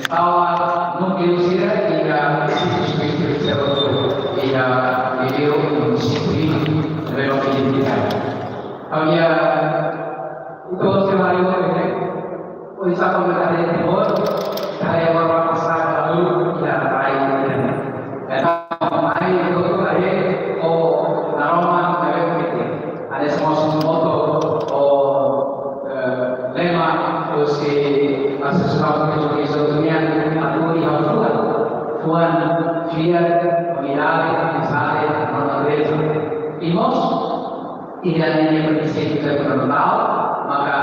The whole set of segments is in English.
bahwa nuklir sira hingga sisi hingga video musik relok identitas. Kalau ya itu sehari ini, usaha pemerintah di timur, saya beberapa masalah lalu tidak lain. Dan hari itu ada naroma ada semua moto lema terus sesuatu yang sebetulnya atau dihasilkan tuan via pemilihan misalnya menurut imos tidak hanya berisi juga fundamental maka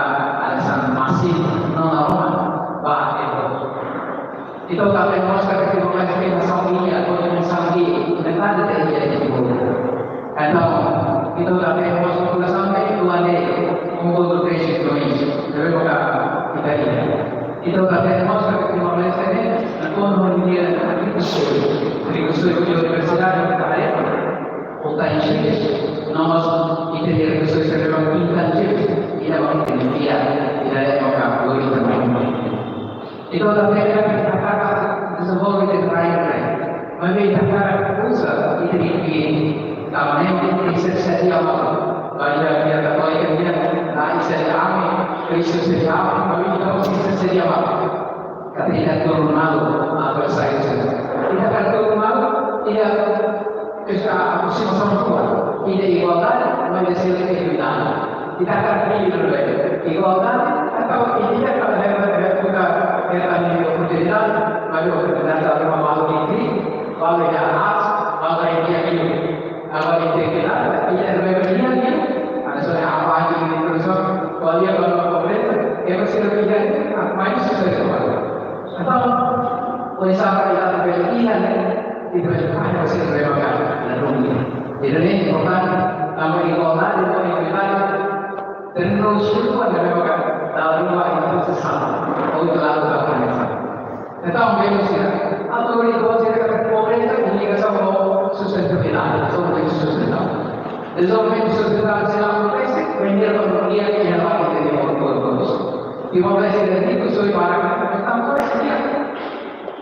alasan masih non-normal bahkan itu kalau imos ketika kita sampai atau sampai mereka tidak jadi atau itu kalau imos sudah sampai tuan untuk kreasi Indonesia tapi maka kita tidak itu kalau imos ketika Malaysia ini atau menjadi Universitas yang kita ada potensi nomor itu dari Universitas yang intensif tidak mungkin dia tidak ada maka boleh termain itu kalau kita katakan sebuah kita terakhir maka kita katakan usaha itu dibikin namanya riset sedia banyak dia terbaik dia riset kami riset sedia kami kita riset sedia kata tidak turun malu atau saya tidak akan turun malu tidak kita sama-sama kuat tidak igualdad menghasilkan kehidupan kita akan pilih berbeda igualdad atau tidak kalau kita ini oportunidad maka oportunidad dalam membangun diri kalau dia khas maka dia hidup kalau dia tidak berbeda ada soal apa aja ini terus kalau dia kalau pemerintah dia mesti berbeda apa ini sesuai atau usaha kita berpilihan itu hanya mesti berbeda dan rumit. Jadi ini important nama igualdad itu igualdad dan rasul ada berbeda dalam dua itu sesama untuk lakukan sama. Tetapi manusia atau itu saya pemerintah ini sama sustainability, sustainability. Desenvolvimento sustentável será basic vender economia que já vai ter todos. E uma vez que ele sou para kita bersedia.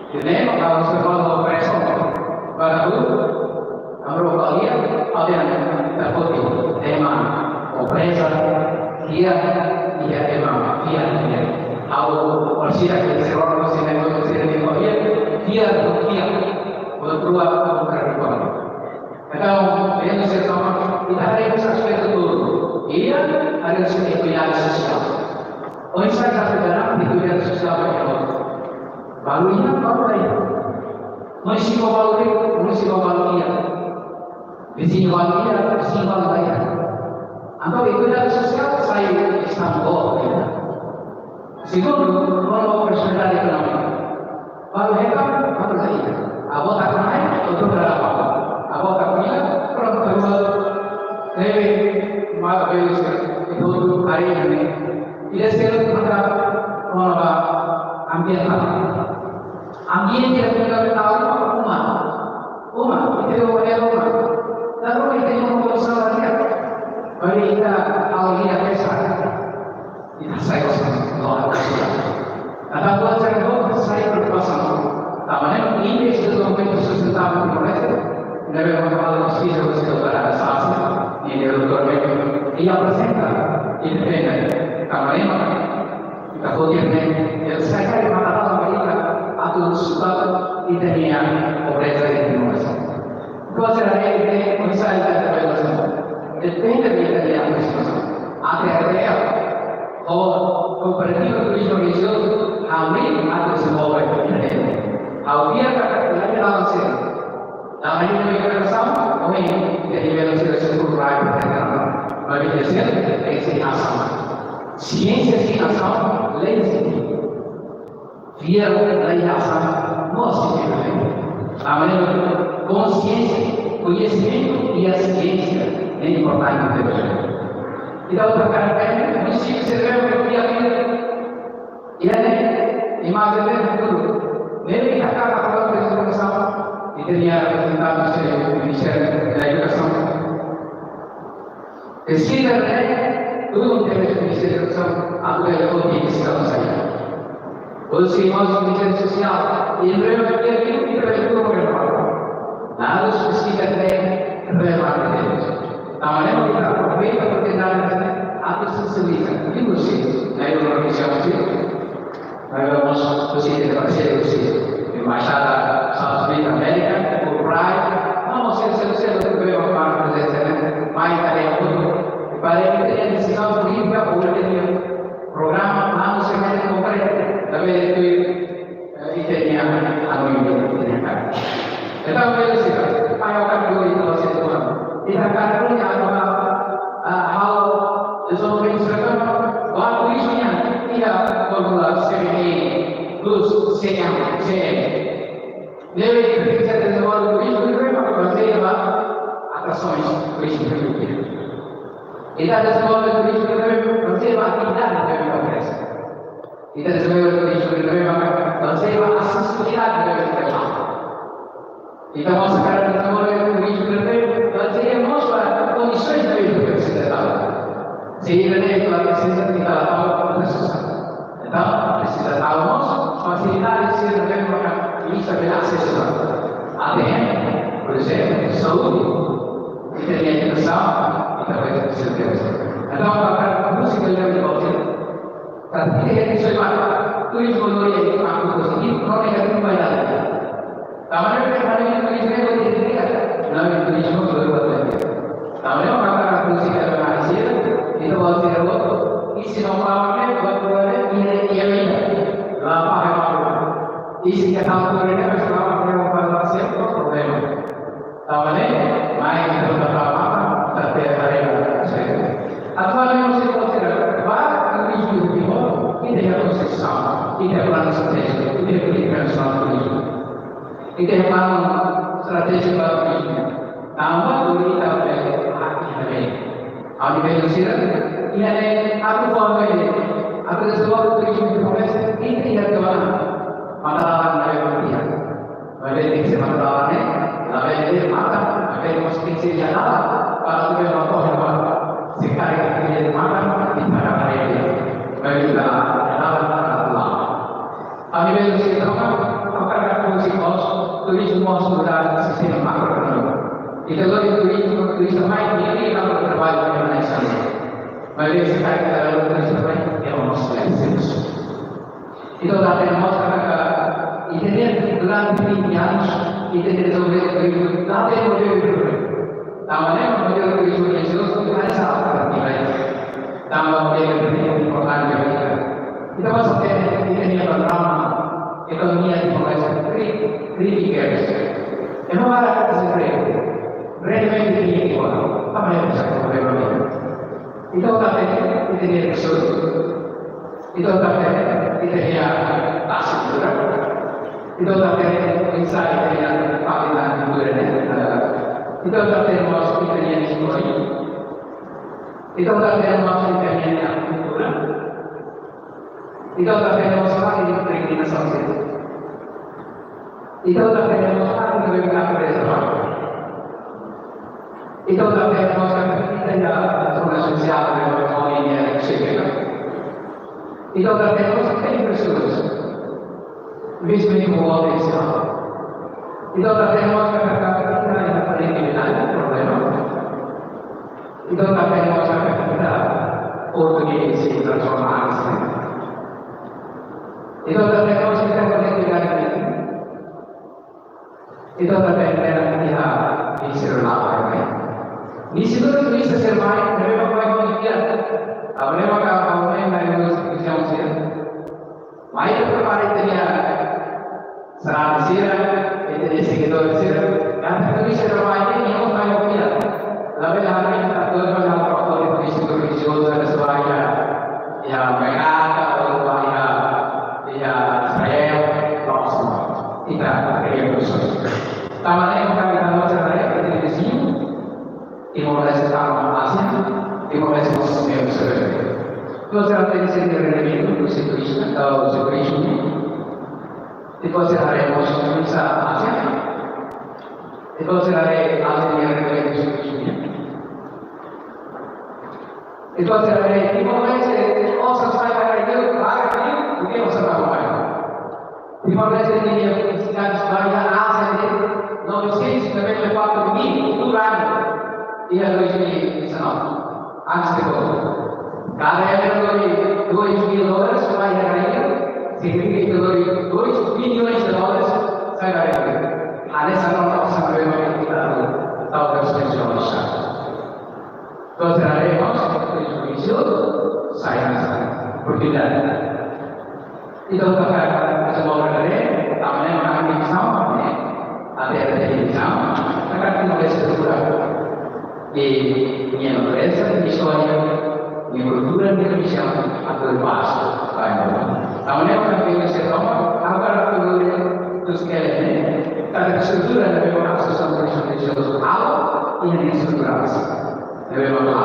Jadi kalau sekolah pressure baru amro kalian ada yang terputih tema opresa dia tema dia atau persiap dari sekolah dia berubah berubah. Então, vendo ser sama kita ada yang aspek itu iya ada kegiatan sosial orang saya dalam kegiatan sosial baru ini baru lain masih baru dia di sini baru lain atau kegiatan sosial saya Istanbul segundo kalau persoalan ekonomi baru hebat baru lain abang tak naik untuk berapa apa katanya kalau kedua saya maaf itu hari ini tidak selalu kita menolak ambil tidak kita tahu rumah itu ada rumah lalu kita yang berusaha lihat bagi kita awalnya besar kita saya Allah kata buat saya berpasang tamannya ini sudah menjadi sesuatu deve mandare lo sfida questo per la salsa e l'autonomia e rappresenta il bene camarino da potere del secolo dalla America a tutto stato italiano o presa di nuovo cosa è che non sai da quello dipende dall'italiano anche a o cooperativo turismo religioso a me a questo modo a via che la lancia namanya mereka bersama, ini jadi velocity kultural bagi hasil esi asam, ciência esi asam, lei via lei asam, mostra namanya consciência, conhecimento e a ciência é importante também. Kita berkaitan mesti serba berpikir, ia ni imajinasi itu, mereka kalau bersama itu dia representasi Indonesia dari educação. Sekitarnya tuh dari Indonesia educação aku yang kau di sekolah saya. Conseguimos dizer social e em breve vai ter aquilo que vai ter o nada específico até relevante deles. Da maneira que aproveita a oportunidade a pessoa se liga. E você, na Eurovisão, nós vamos conseguir fazer você. Embaixada dos Estados Unidos da América, o Pride, vamos ser o que vai para a presença, mais tarefa tudo. E para ele ter a decisão política, ou ele tem programa, vamos ser mais concreto. Também itu ini anu ini kan. Kita boleh sih, ayo kan dulu itu masih Tuhan. Kita kan dulu ya hal sesuatu yang seragam, waktu isunya tidak formula CNA plus CM. Jadi ketika kita sesuatu isu itu memang berbeda atas soal isu itu. Kita ada sesuatu isu itu memang berbeda tidak ada progres. Kita sebagai isu itu memang bersama asas kita tidak bisa. Kita mau sekarang kita mulai isu itu bersama masalah kondisi itu kita tahu. Sehingga itu akan kita tahu proses. Kita tahu fasilitas itu memang bisa berakses. Artinya, proses saúde kita lihat bersama kita bisa selesai. Atau akan musik yang lebih tapi dia sesuatu tujuan dari aku positif, kalau yang kembali. Tamannya hari ini tujuannya lebih tinggi, lalu tujuan berbeda. Tamannya orang aku sih kalau hasil itu hasil itu isi nomornya buat ini. Lapa apa? Isi kata ini bersama dengan hasil problem. Tamannya main itu apa? Tapi hari ini. Atau yang mesti kita tidak harus sama, tidak perlu strategi, tidak berikan strategi, tidak perlu strategi baru. Tambah dulu kita hati hari. Aku berusia, ini aku formal ini, aku sesuatu tujuan progres ini tidak kawan. Masalah yang berbeda. Balik ke masalahnya, lalu mata, ada mesti sejalan. Kalau kita mau tahu sekarang kita mata di mana hari ini. Baiklah, Allah. Kami berusaha akan fungsi kos turisme sudah sistem makroekonomi. Kita lalu turisme ini kalau terbaik di Indonesia. Baik sekali kalau turisme yang masuk itu adalah yang masuk ke internet dalam dunia internet sobre turisme. Tapi model itu, tamannya model turisme itu sudah salah tambah model ini importante kita. Kita masuk ke ini pertama ekonomi yang kritikers. Emang ada kata seperti brand ini apa yang bisa problema ini? Itu tapi kita dia besar. Itu tapi kita dia tasik berat. Itu tapi insight dia panggilan berat. Itu tapi masuk kita dia sekolah. Itu adalah yang maksud yang kultural. Itu adalah yang maksud yang kriminal sosial. Itu adalah yang maksud yang berbeda berbeda. Itu adalah yang maksud kita yang zona sosial yang ekonominya sekitar. Itu adalah yang maksud yang bersuara. Bismillah mewakili Islam. Itu adalah yang maksud kita yang paling kriminal problema. Itu adalah yang maksud kita organisasi transformasi. Itu adalah yang maksud kita berdekatan ini. Itu adalah yang kita disuruh lakukan. Di situ bisa sermain dari apa yang kita. Apalagi kalau main dari usia. Main terparik dia serang sirah, itu di sekitar sirah. Dan itu bisa sermain ini yang mau kita. Lalu hari ini dalam faktor itu ada sebaya yang mereka atau ya saya langsung tidak kerja khusus. Tamannya kami tahu caranya di sini dimulai sekarang Asia, dimulai semua yang berbeda. Kalau cara ini sendiri itu situasi atau situasi ini, itu cara yang bisa Asia, itu cara Asia yang lebih situasi. Itu adalah dimulai selesai pada itu hari ini mungkin masalah apa? 15 universidades variadas de 994 mil por ano e a 2019, antes de Covid. Cada euro de $2.000 vai a Rainha, significa que $2 bilhões sai da Rainha. A nessa nota se prevê talvez pensionistas. Então, traremos prejuízo, saia oportunidade. Então, para a obra dele, também uma dimensão, até a dimensão, akan kita estrutura di Indonesia, di história, di kultura Indonesia atau lepas, namun yang kami bisa tahu, apa itu sekali karena estrutura dari orang sesuatu Indonesia awal ini estrukturasi, dari mana,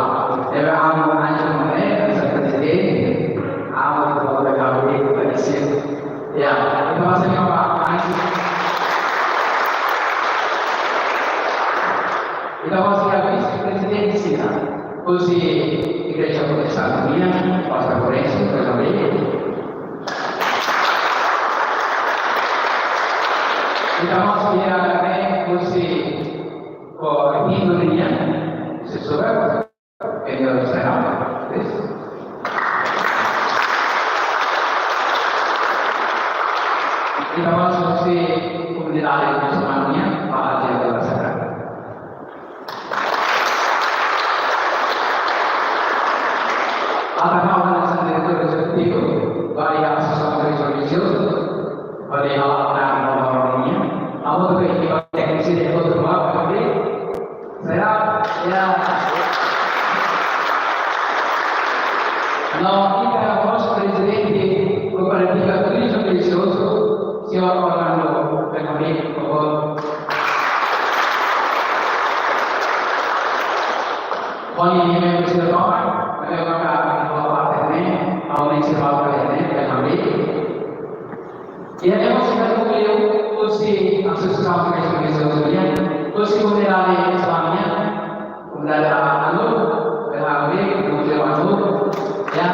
dari awal aja mana seperti ini, awal kalau kami berisi, ya itu maksudnya apa? Kita masih habis presidensi, kursi Igreja Protestant Dunia, Pastor Forense, Terlambat. Kita masih ada kursi Hindu Dunia, sesuatu yang saya nampak. Kita masih kursi Komunitas Islamnya, Pak Haji Abdul Razak. Apakah orang sendiri itu seperti itu? Variasi sesuatu religioso, variasi orang-orangnya. Apa tuh yang teknisi di kota rumah? Tapi saya no kita harus presidente cooperativa religioso, siapa orang lo ekonomi pokok. Kali ini memang sudah orang, mereka e abbiamo citato così associazione che così come la Islamia, come la Anu, la Anu, come la Anu, ya,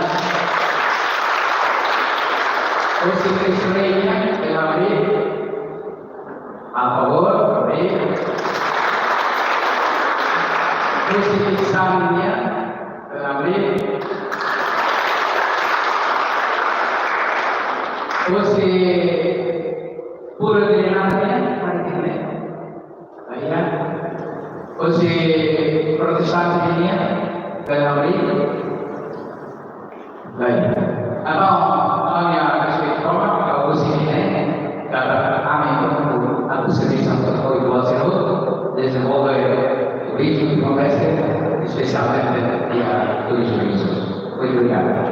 così che Israele, la Anu, a favore, così che Islamia, la Anu. Você pura dengannya artinya, ya. Você protestannya dalam ini, baik. Atau hanya kasih tahu kalau sini kata kami itu aku sendiri sampai kau itu hasil desenvolve vídeo conversa especialmente dia turismo isso. Muito obrigado.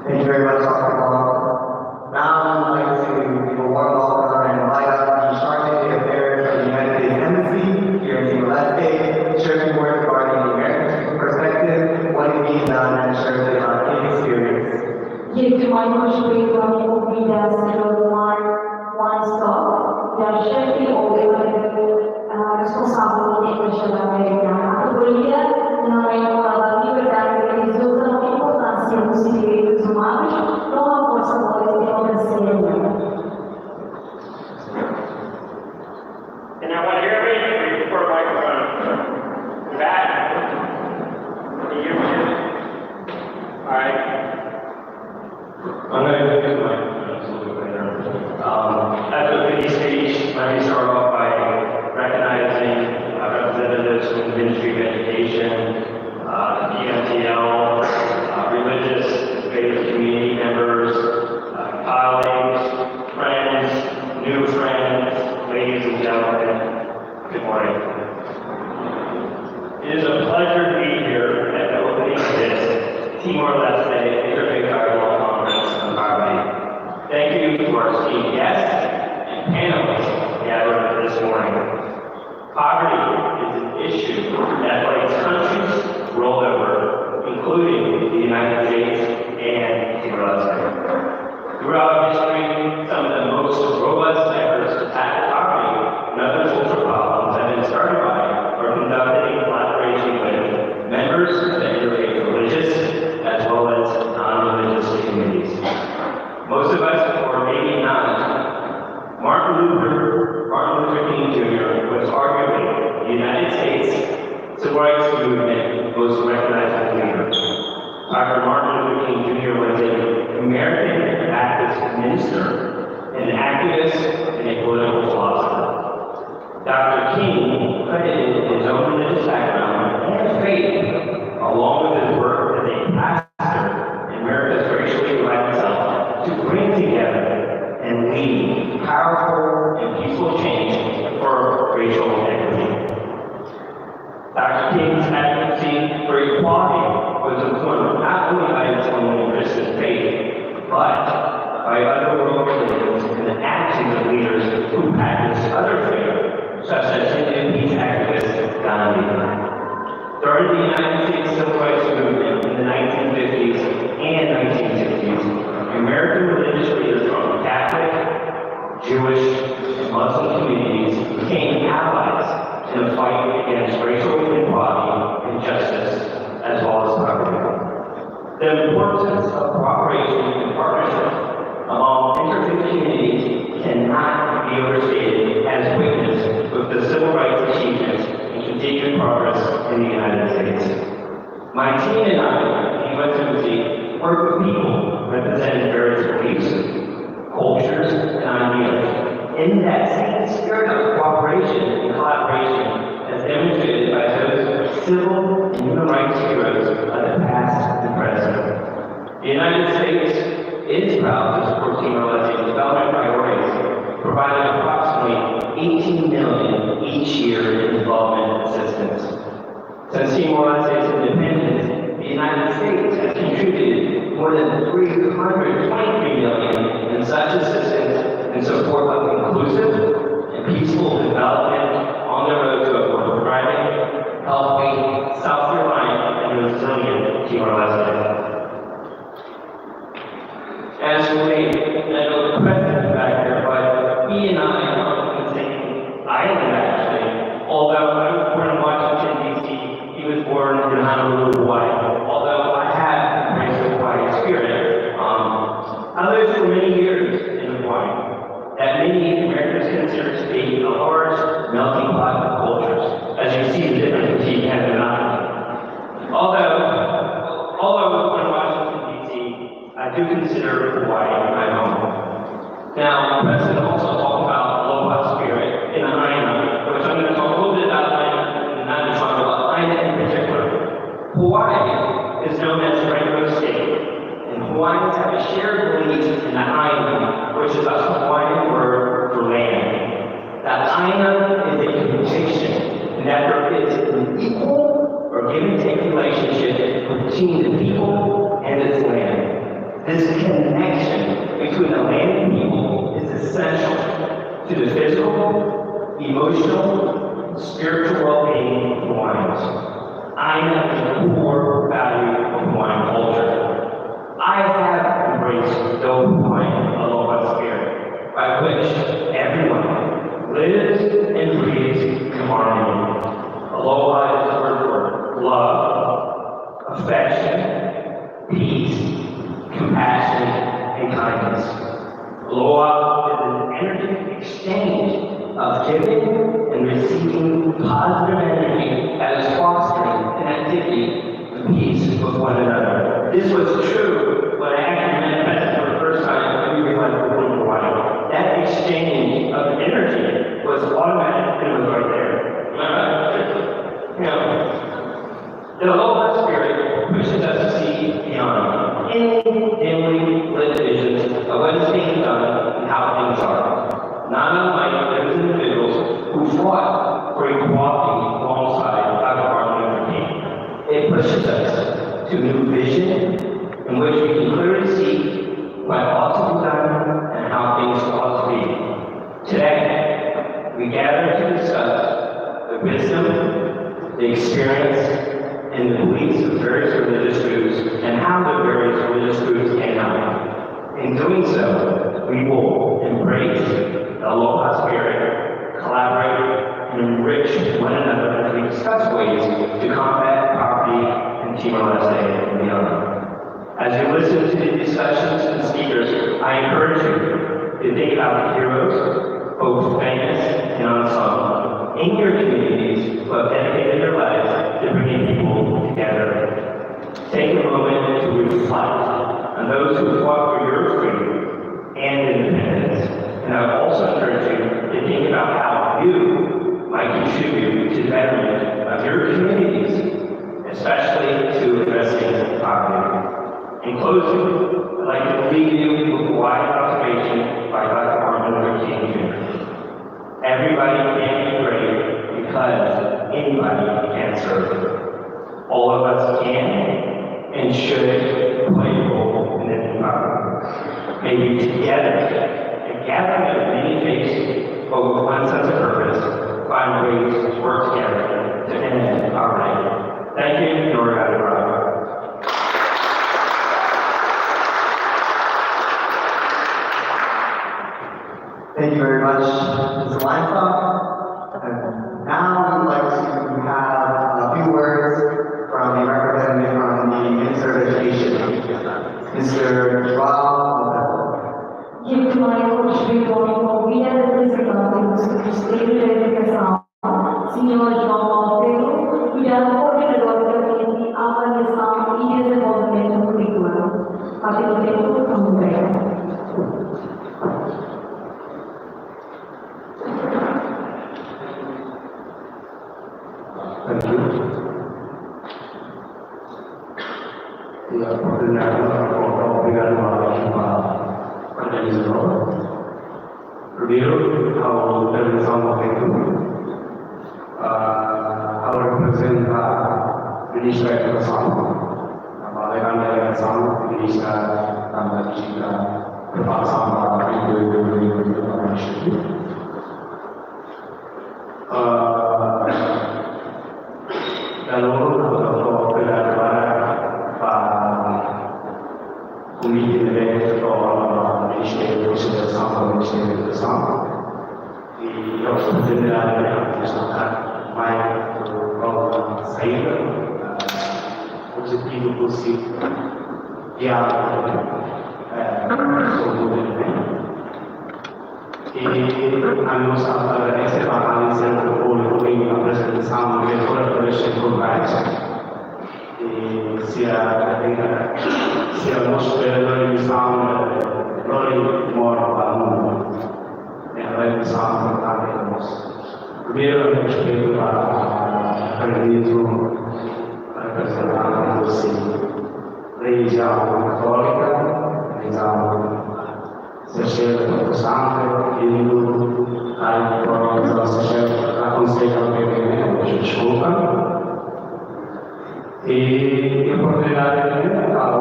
Thank you very much, Dr. Paul. Now I'd like to give a warm welcome and invite up the Charlotte Affairs of the United States Embassy here in Timor-Leste, sharing more regarding the American perspective, what it means and share the experience. Este mai construit la obliga să one stop, iar șefii responsabili de creșterea americană. Categoria noi la liberdade religiosa não tem importância nos direitos humanos, não há força política brasileira. And I want everybody to read for a microphone. That, can you hear me? All right. I'm going to get my a little bit later. At the Vinny stage, let me start off by recognizing representatives from the Ministry of Education, EMTL, religious faith community members, colleagues, friends, new friends, ladies and gentlemen, good morning. It is a pleasure to be here at the opening of this Timor-Leste Interfaith Dialogue Conference on Poverty. Thank you to our esteemed guests and panelists gathered this morning. Poverty is an issue that plagues countries world over, including the United States and Timor-Leste. Throughout history, some of the most robust efforts to tackle poverty Dr. King credited his own religious background and faith, along with his work as a pastor in America's racially divided South, to bring together and lead powerful and peaceful change for racial equity. Dr. King's advocacy for equality was informed not only by his own Christian faith, but by other world religions and the actions of leaders who practiced other faiths, such as Hindu peace activist Gandhi. During the United States Civil Rights Movement in the 1950s and 1960s, American religious leaders from Catholic, Jewish, and Muslim communities became allies in the fight against racial inequality and justice, as well as poverty. The importance of cooperation and partnership among interfaith communities cannot be overstated, as witnessed with the civil rights achievements and continued progress in the United States. My team and I, in West Tennessee, work with people representing various beliefs, cultures, and ideas. In that same spirit of cooperation and collaboration, as demonstrated by those civil and human rights heroes of the past and present. The United States is proud to support Timor-Leste's development priorities, providing approximately $18 million each year in development assistance. Since Timor-Leste's independence, the United States has contributed more than $323 million in such assistance in support of inclusive and peaceful development on the road to a thriving, healthy, self-reliant, and resilient Timor-Leste. As you may know, the president back there, but he and I are on the same island actually. Although I was born in Washington, D.C., he was born in Honolulu, Hawaii. Although I have embraced the Hawaii spirit, I lived for many years in Hawaii. That many Americans consider to be a large melting pot of cultures, as you see the difference between Canada and Ireland. Although I was born in Washington, D.C., I do consider Hawaii my home. Now, the president also talked about Aloha spirit in Aina, which I'm going to talk a little bit about Aina, and not to talk about Aina in particular. Hawaii is known as Rainbow State. Hawaiians have a shared belief in the Aina, which is a Hawaiian word for land. That Aina is a communication, and that there is an equal or give and take relationship between the people and its land. This connection between the land and people is essential to the physical, emotional, spiritual well-being of Hawaiians. Aina is a core value of Hawaiian culture. I have embraced the Hawaiian Aloha spirit, by which everyone lives and breathes in harmony. Aloha is the word for love, affection, peace, compassion, and kindness. Aloha is an energetic exchange of giving and receiving positive energy that is fostering an activity of peace with one another. This was true when I actually met President for the first time and we realized we were going to Hawaii. That exchange of energy was automatic and it was right there. You know, the Aloha spirit pushes us to see beyond any dimly lit visions of what is being done and how things are. Not unlike those individuals who fought for equality alongside Dr. Martin Luther King. It pushes us to a new vision in which we can clearly see what ought to be done and how things ought to be. Today, we gather to discuss the wisdom, the experience, and the beliefs of various religious groups and how the various religious groups can help. In doing so, we will embrace the Aloha spirit, collaborate, and enrich one another as we discuss ways to combat poverty in Timor-Leste and beyond. As you listen to the discussions and speakers, I encourage you to think about the heroes, both famous and unsung, in your communities who have dedicated their lives to bringing people together. Take a moment to reflect on those who fought for your freedom and independence. And I would also encourage you to think about how you close, I'd like to leave you with a wise observation by Dr. Martin Luther King Jr. Everybody can be great because anybody can serve. All of us can and should play a role in this environment. Maybe together, and gathering of many faces, but with one sense of purpose, find ways to work together to end our reign. Thank you, Nora Adirada. Thank you very much, Mr. Livestock. And now we'd like to have a few words from the representative from the Minister of Education, Mr. João Give to my coach for we are the representatives of State Education, Senior João Monteiro, we are coordinator in the Afghanistan ES Government Curriculum, particularly from there. Thank you. La oportunidad de Review how there is some of how represent Minister of Sound, Balagan Sound, Minister and Chica, the Sound, positivo possível diálogo e a nossa agradece a análise do público em apresentação de toda a dificuldade e se a nossa realização mora lá no é a realização da nossa primeiro respeito a organismo representando você religião católica, religião seja santo, hindu, aí seja aconselho que desculpa e a oportunidade ao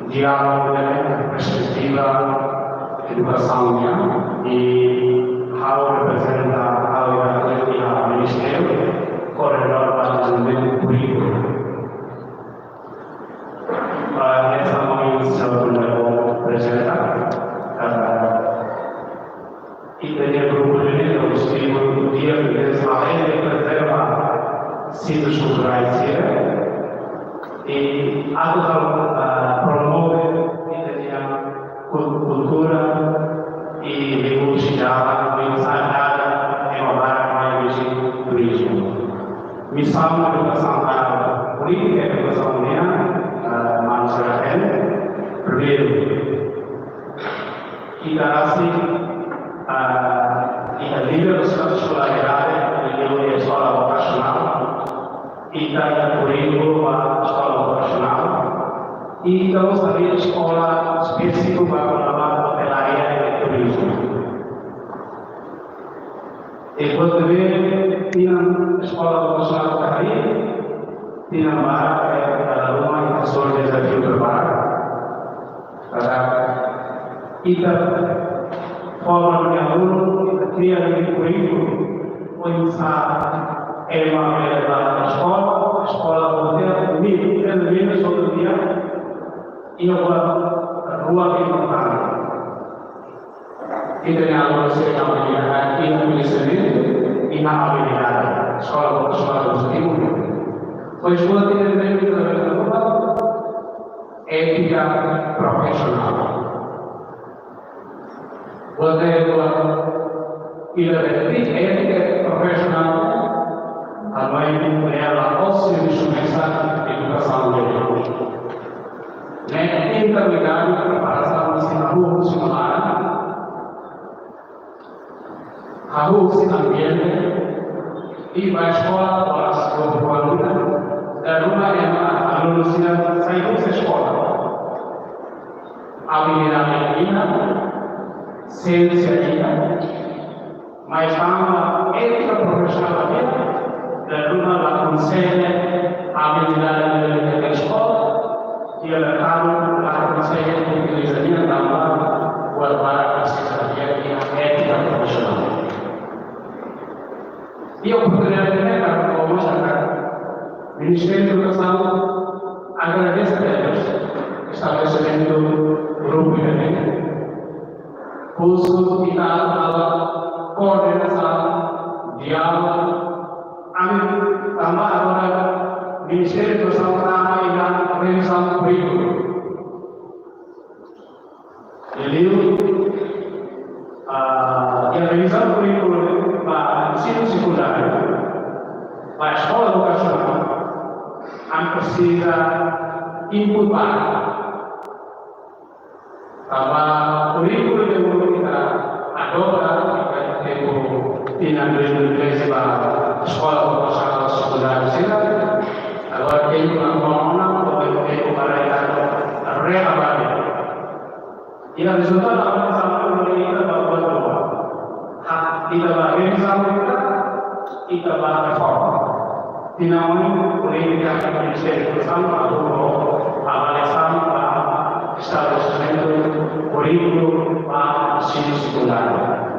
diálogo da perspectiva educação e how representa a ministério corredor para desenvolvimento político. Nessa manhã, eu apresentar e tenho grupo de líderes que no dia que eles além de preservar sítios culturais e promover cultura e diversidade mensagem em uma mais de turismo. Missão da educação política e educação urbana, manuseaten, primeiro, interaksi e a líder da escolaridade, a escola vocacional, e da currículo a escola vocacional, e então sabia escola específica para a hotelaria e turismo. E quando vê, tinha escola vocacional da Bahia, tinha uma rumah yang sesuai desafio berbagai. Kita forma yang dulu kita cria di kurikulum, usaha ela escola hotel ini dan lebih suatu dia ia buat ruang importante. Kita yang harus kita melihat ini sendiri, ini habilidade, escola positiva. Pois quando ele vem de ética profissional. Quando ele ética profissional, a mãe ela ouça instrumentar educação dele. Nem interligado preparação de simular, harus ambiente e vai escola para se preocupar rumah yang lulusnya saya itu sekolah. Avenida Medina, Ciência, mas fama ética profissional da rumah la consegue Avenida da escola e ela la consegue utilizaria também buat para assessoria yang ética profissional. E a oportunidade para o Ministério da Educação agradece a Deus estabelecimento grupo de curso e aula, coordenação, diálogo, também agora Ministério da Educação também irá revisar o currículo. Ele ia revisar o currículo para o ensino secundário, para a escola vocacional, precisa imputar. Bahwa kurikulum yang perlu kita adopsi ketika tindakan sekolah vocasional sekunder sila, agar kita mengenal bahwa kita mereka reabadi. Ia resultat apa sama kita bahwa hak kita bagi sama kita reform. Tindakan politik yang Ministério bersama atau avaliação estabelecimento currículo para ensino secundário.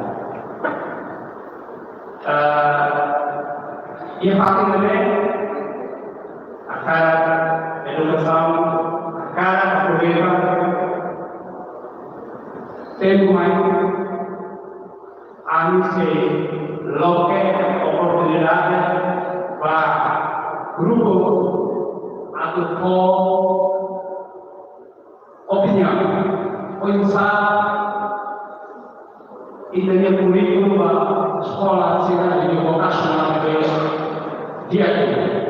E a partir daí, a cada educação, a cada problema, tem a oportunidade para grupo atau opinião, pensar e ter currículo para escola de vocacional dia a dia.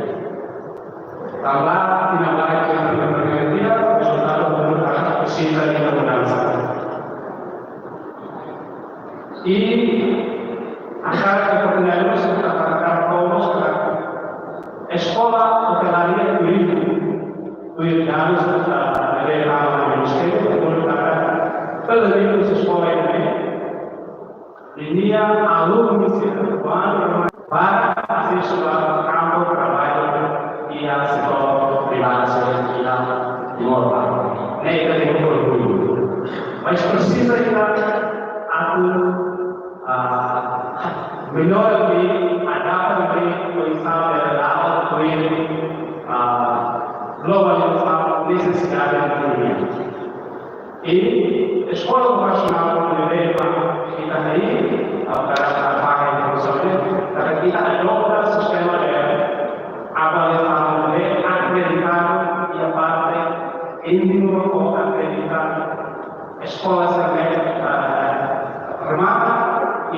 Também tidak baik yang berbeda, resultado menunjukkan kesinambungan di mudanza. E agar oportunidade kita katakan todos a escola hotelaria turismo, cuidados da Ministério pela lei das escolas linha alunos para fazer sua campo de trabalho e a setor privado de normal. Nem que tenha orgulho. Mas precisa melhor que adaptar bem o ensino da aula com globalização necessidade da economia. E a escola vocacional de leva kita aí, para pakai profesornya, karena kita adopta sistema avaliação acreditado e a parte individual acreditado. A escola serve remata e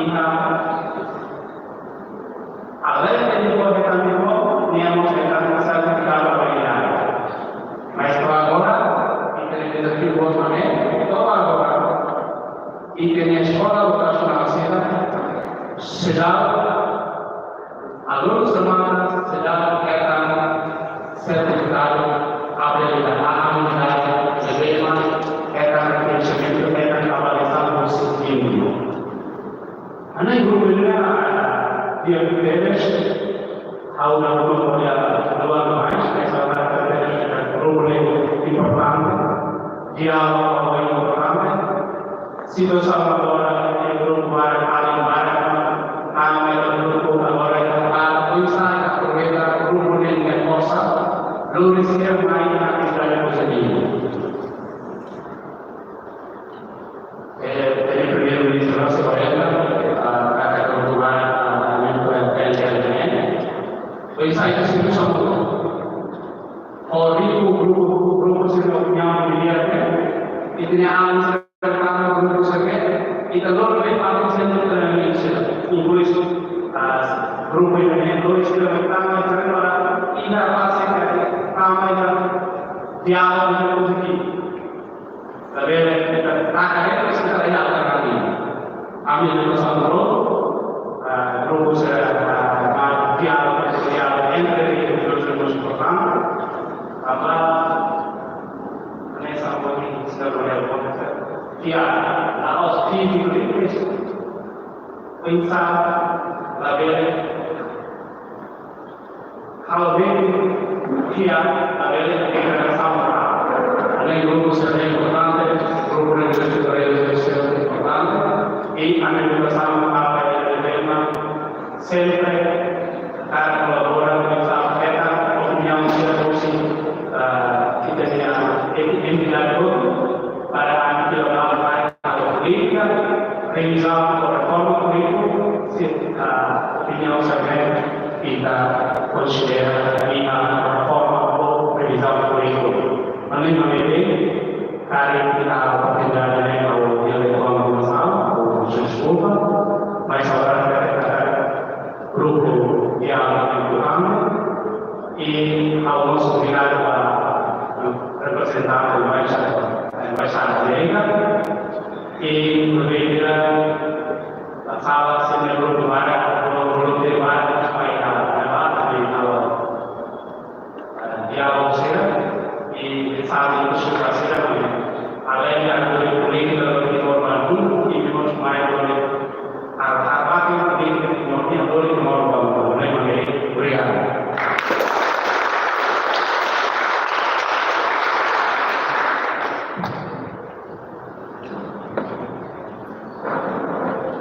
além de todo temos que estar certificado validado. Mas agora, kita desafio buat agora, e tem a escola vocacional sedang alunos semanas sedang kaitan sertifikado habilitas anak sebagaimana kaitan prinsip kaitan avaliação positif. Anak guru dia beres aula guru dia luar biasa sama problem importante dia importante situação agora em grupo paling kami grupo agora pensar aproveitar grupo dengan força glorificar mais a Israel positiva dari primeiro ministro nosso kata kebetulan pensar itu situação grupo yang dilihat itu yang pertama grupo sakit kita lebih paling sentuh dalam Indonesia incluis grupo ini dois pertama cara tidak pasti kami dialog dengan positif tapi kita akan kita lihat lagi kami bersama grupo dialog entre bisa label kalau dia label dengan sama. Além do grupo ser importante, o grupo religioso deve ser importante. E a gente bersama apa yang diterima sempre akan kolaborasi bersama kita untuk yang solusi kita entidade para nacional para política, revisar a reforma política, opinião também kita considera a reforma ou revisão política. Além hari kita perpindahan kalau yang reforma bersama desculpa, mas agora é grupo yang Tuhan e ao nosso obrigado a representante da Embaixada Grega e berbeda salah sini grupo belum terima supaya dapat tapi kalau dialog saya e saat itu suka saya além da política de forma pública e de modo mais apa yang boleh mau obrigado.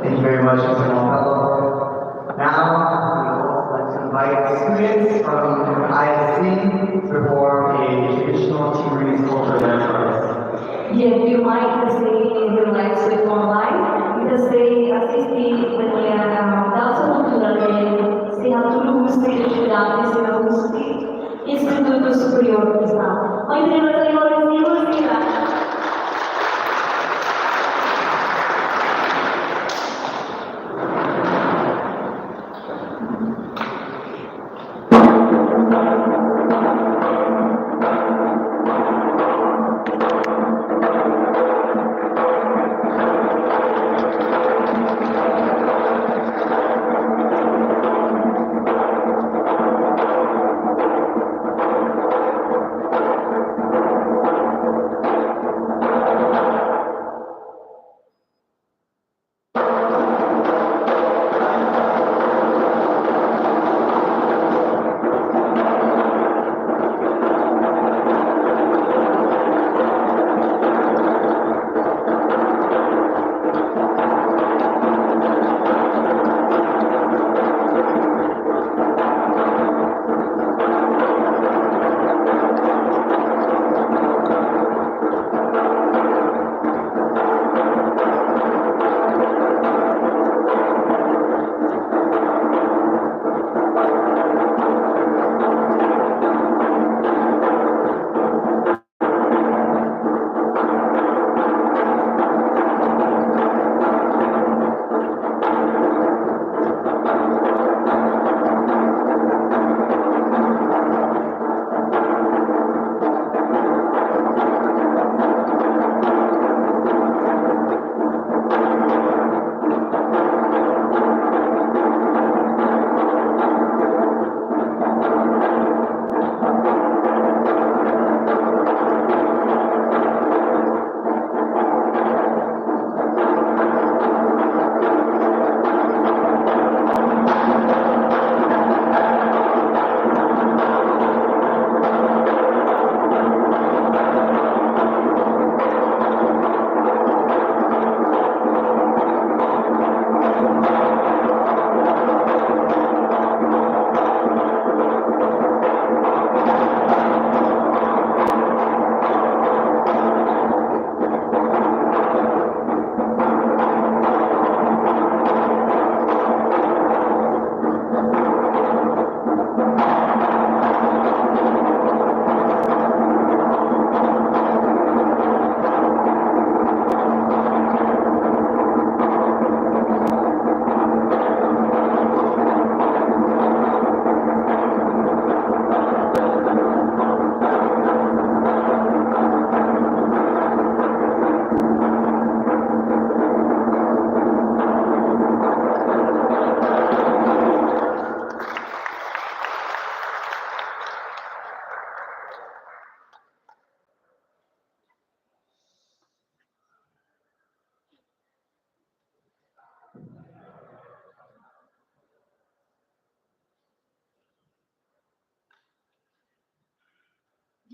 Thank you very much, Mr. Montalvo. Now, we would like to invite students from ISC to perform a traditional Timorese cultural dance for us. Dia filmar que você relax with online, e você assistir a dança cultural dele, se a tudo música de atividade, se a música Instituto Superior Cristão. Mas ele vai ter uma universidade.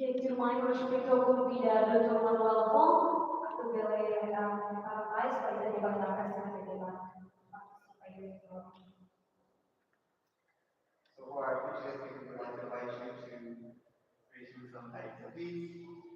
que aquilo mais respeitou como vida do Dr. Manuel Bom, que ele mais vai ter que dar a casa dele lá. So for our future speakers, we'd like to invite you to raise you some types of peace.